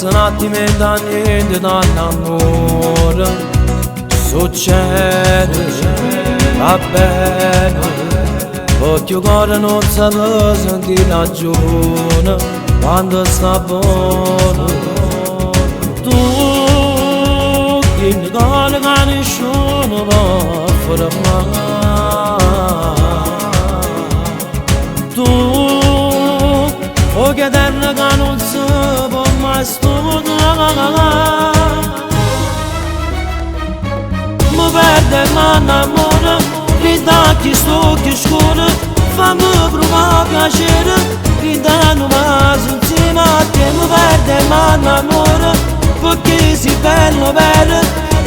Forse un attimo e da niente dall'amore succede, va bene, perché il cuore non sa sentire ragione quando sta buono. Tu che mi cuore che nessuno può fermare, tu che terra che non si può mai studiare. Mi perde ma innamora, grida chi sto che scuola, fammi provare piacere, grida non va insieme a te. Mi perde ma innamora, perché sei bello bello,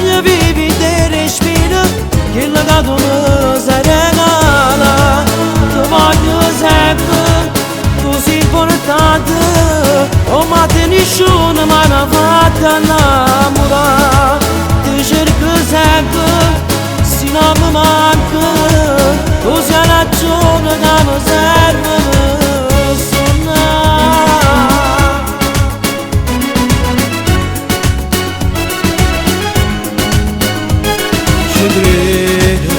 io vivi te respiro, che la gato mi si regala. Ti voglio sempre, tu sei importante, oh ma te nessuno mi ha fatto innamorare. Ti cerco sempre, se non mi manca, tu sei la ragione che mi serve per suonare. Ci credo,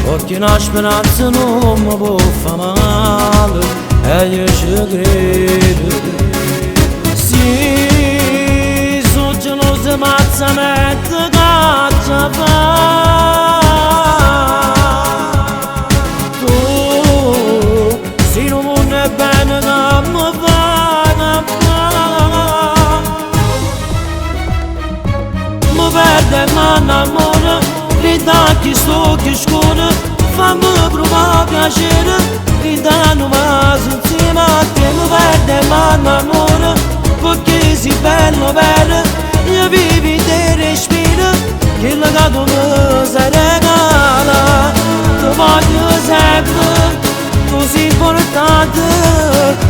perché una speranza non mi può fare male, e io ci credo. Sì, sono geloso ma si mette caccia fa. Tu, se non vuoi bene che mi fai male. Mi perde ma innamora, grida chi sto che scuola, fammi provare piacere, grida non va insieme a te. Mi perde ma innamora, perché sei bello bello, io vivi te respiro, che la gato mi si regala. Ti voglio sempre, tu sei importante,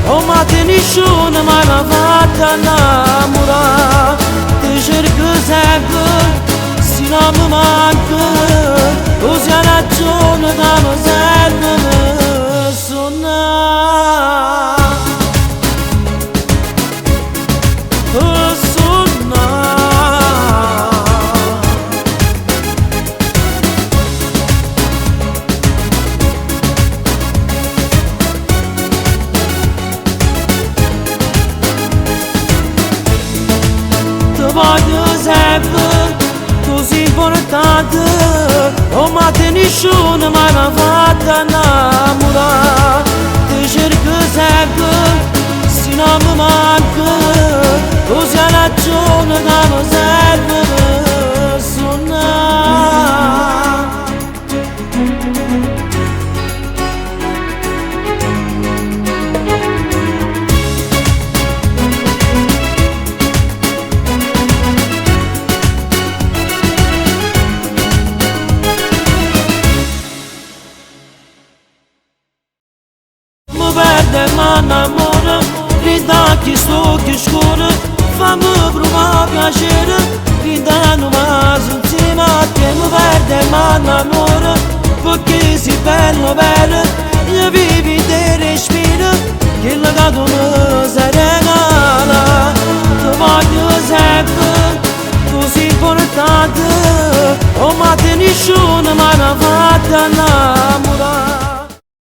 oh ma te nessuno mi ha fatto innamorare. Ti cerco sempre, se non mi manca, tu sei la ragione che mi serve per suonare. Voglio sempre, tu sei importante, oh ma te nessuno mi ha fatto innamorare. Ti cerco sempre, se non mi manca, tu sei la ragione che mi serve per suonare. Mi perde ma innamora, grida chi sto che scuola, fammi provare piacere, grida non va insieme a te. Mi perde ma innamora, perché sei bello bello, io vivi te respiro, che la gato mi si regala. Ti voglio sempre, tu sei importante, oh ma te nessuno mi ha fatto innamorare.